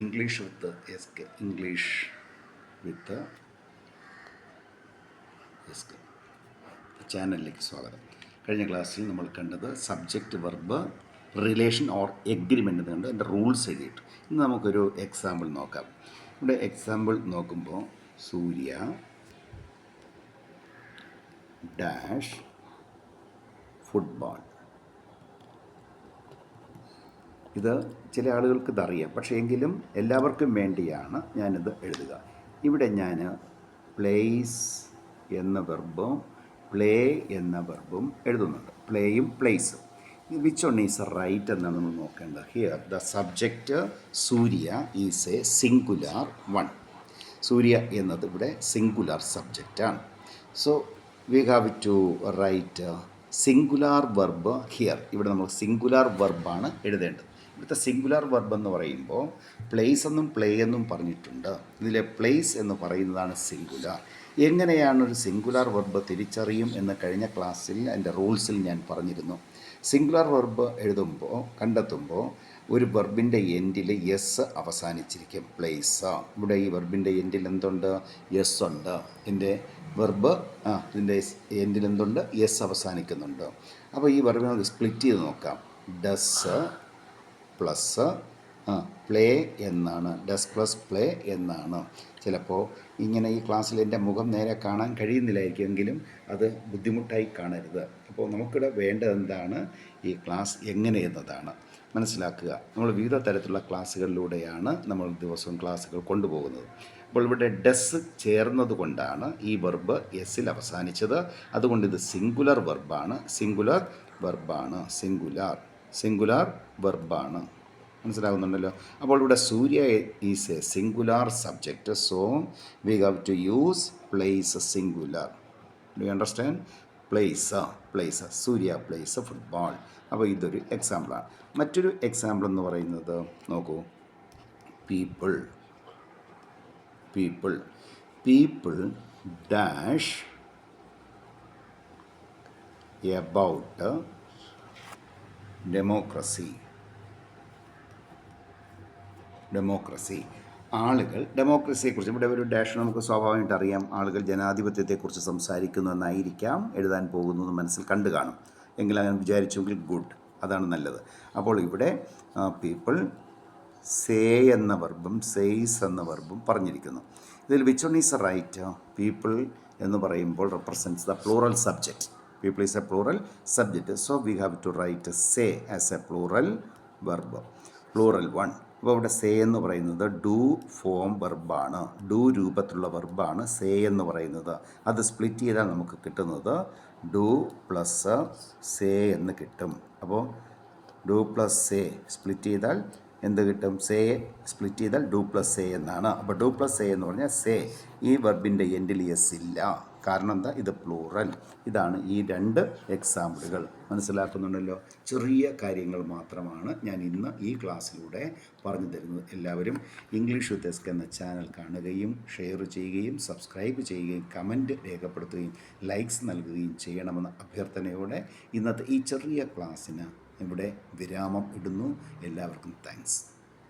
English with S K English with S K ചാനലിലേക്ക് സ്വാഗതം. കഴിഞ്ഞ ക്ലാസ്സിൽ നമ്മൾ കണ്ടത് subject verb relation or agreement കണ്ട് അതിൻ്റെ റൂൾസ് എഴുതിയിട്ട്. ഇന്ന് നമുക്കൊരു എക്സാമ്പിൾ നോക്കാം. ഇവിടെ എക്സാമ്പിൾ നോക്കുമ്പോൾ സൂര്യ ഡാഷ് ഫുട്ബോൾ. ഇത് ചില ആളുകൾക്ക് ഇതറിയാം, പക്ഷേ എങ്കിലും എല്ലാവർക്കും വേണ്ടിയാണ് ഞാനിത് എഴുതുക. ഇവിടെ ഞാൻ പ്ലേസ് എന്ന വെർബും പ്ലേ എന്ന വെർബും എഴുതുന്നുണ്ട്, പ്ലേയും പ്ലേസും. വിച്ച് വൺ ഈസ് റൈറ്റ് എന്നാണ് നമ്മൾ നോക്കേണ്ടത്. Here the subject Surya is a singular one. Surya എന്നത് ഇവിടെ സിംഗുലാർ സബ്ജക്റ്റാണ്. So we have to write singular verb here. ഇവിടെ നമ്മൾ സിംഗുലാർ വെർബാണ് എഴുതേണ്ടത്. ഇവിടുത്തെ സിംഗുലാർ വെർബ് എന്ന് പറയുമ്പോൾ പ്ലേസ് എന്നും പ്ലേ എന്നും പറഞ്ഞിട്ടുണ്ട്. ഇതിലെ പ്ലേസ് എന്ന് പറയുന്നതാണ് സിംഗുലാർ. എങ്ങനെയാണ് ഒരു സിംഗുലാർ വെർബ് തിരിച്ചറിയും എന്ന് കഴിഞ്ഞ ക്ലാസ്സിൽ എൻ്റെ റൂൾസിൽ ഞാൻ പറഞ്ഞിരുന്നു. സിംഗുലാർ വെർബ് കണ്ടെത്തുമ്പോൾ ഒരു വെർബിൻ്റെ എൻഡിൽ എസ് അവസാനിച്ചിരിക്കും. പ്ലേസ്. ഇവിടെ ഈ വെർബിൻ്റെ എൻഡിൽ എന്തുണ്ട്? എസ് ഉണ്ട്. ഇതിൻ്റെ വെർബ് ഇതിൻ്റെ എൻഡിൽ എന്തുണ്ട്? എസ് അവസാനിക്കുന്നുണ്ട്. അപ്പോൾ ഈ വെർബിനെ നമുക്ക് സ്പ്ലിറ്റ് ചെയ്ത് നോക്കാം. ഡസ് പ്ലസ് പ്ലേ എന്നാണ്. ഡസ് പ്ലസ് പ്ലേ എന്നാണ്. ചിലപ്പോൾ ഇങ്ങനെ ഈ ക്ലാസ്സിൽ എൻ്റെ മുഖം നേരെ കാണാൻ കഴിയുന്നില്ലായിരിക്കും, എങ്കിലും അത് ബുദ്ധിമുട്ടായി കാണരുത്. അപ്പോൾ നമുക്കിവിടെ വേണ്ടത് എന്താണ്? ഈ ക്ലാസ് എങ്ങനെ എന്നതാണ് മനസ്സിലാക്കുക. നമ്മൾ വിവിധ തരത്തിലുള്ള ക്ലാസ്സുകളിലൂടെയാണ് നമ്മൾ ദിവസവും ക്ലാസ്സുകൾ കൊണ്ടുപോകുന്നത്. അപ്പോൾ ഇവിടെ ഡസ് ചേർന്നത് കൊണ്ടാണ് ഈ വെർബ് എസ്സിൽ അവസാനിച്ചത്. അതുകൊണ്ട് ഇത് സിംഗുലർ വെർബാണ്. സിംഗുലാർ വെർബാണ്. മനസ്സിലാകുന്നുണ്ടല്ലോ. അപ്പോൾ ഇവിടെ Surya is a singular subject. So we have to use plays singular. Do you understand? Plays Surya plays football. അപ്പോൾ ഇതൊരു എക്സാമ്പിളാണ്. മറ്റൊരു എക്സാമ്പിൾ എന്ന് പറയുന്നത് നോക്കൂ. People dash about democracy. ആളുകൾ ഡെമോക്രസിയെക്കുറിച്ച്, ഇവിടെ ഒരു ഡാഷ് നമുക്ക് സ്വാഭാവികമായിട്ട് അറിയാം. ആളുകൾ ജനാധിപത്യത്തെക്കുറിച്ച് സംസാരിക്കുന്നു എന്നായിരിക്കാം എഴുതാൻ പോകുന്നത് മനസ്സിൽ കണ്ടു കാണും. എങ്കിൽ അങ്ങനെ വിചാരിച്ചെങ്കിൽ ഗുഡ്, അതാണ് നല്ലത്. അപ്പോൾ ഇവിടെ പീപ്പിൾ സേ എന്ന വെർബും സെയ്സ് എന്ന വെർബും പറഞ്ഞിരിക്കുന്നു. ഇതിൽ which one is right? People എന്ന് പറയുമ്പോൾ represents the plural subject. People is a plural subject, so we have to write say as a plural verb, plural one. അപ്പോൾ ഇവിടെ സേ എന്ന് പറയുന്നത് ഡു ഫോം വെർബാണ്. ഡു രൂപത്തിലുള്ള വെർബാണ് സേ എന്ന് പറയുന്നത്. അത് സ്പ്ലിറ്റ് ചെയ്താൽ നമുക്ക് കിട്ടുന്നത് ഡു പ്ലസ് സേ എന്ന് കിട്ടും. അപ്പോൾ ഡു പ്ലസ് സേ സ്പ്ലിറ്റ് ചെയ്താൽ എന്ത് കിട്ടും? സേ സ്പ്ലിറ്റ് ചെയ്താൽ ഡു പ്ലസ് സേ എന്നാണ്. അപ്പോൾ ഡു പ്ലസ് സേ എന്ന് പറഞ്ഞാൽ സേ. ഈ വെർബിൻ്റെ എൻഡിൽ എസ് ഇല്ല. കാരണം എന്താ? ഇത് പ്ലൂറൽ. ഇതാണ് ഈ രണ്ട് എക്സാമ്പിളുകൾ. മനസ്സിലാക്കുന്നുണ്ടല്ലോ. ചെറിയ കാര്യങ്ങൾ മാത്രമാണ് ഞാൻ ഇന്ന് ഈ ക്ലാസ്സിലൂടെ പറഞ്ഞു തരുന്നത്. എല്ലാവരും ഇംഗ്ലീഷ് വിത്ത് എസ് കെ എന്ന ചാനൽ കാണുകയും ഷെയർ ചെയ്യുകയും സബ്സ്ക്രൈബ് ചെയ്യുകയും കമൻറ്റ് രേഖപ്പെടുത്തുകയും ലൈക്സ് നൽകുകയും ചെയ്യണമെന്ന അഭ്യർത്ഥനയോടെ ഇന്നത്തെ ഈ ചെറിയ ക്ലാസ്സിന് ഇവിടെ വിരാമം ഇടുന്നു. എല്ലാവർക്കും താങ്ക്സ്.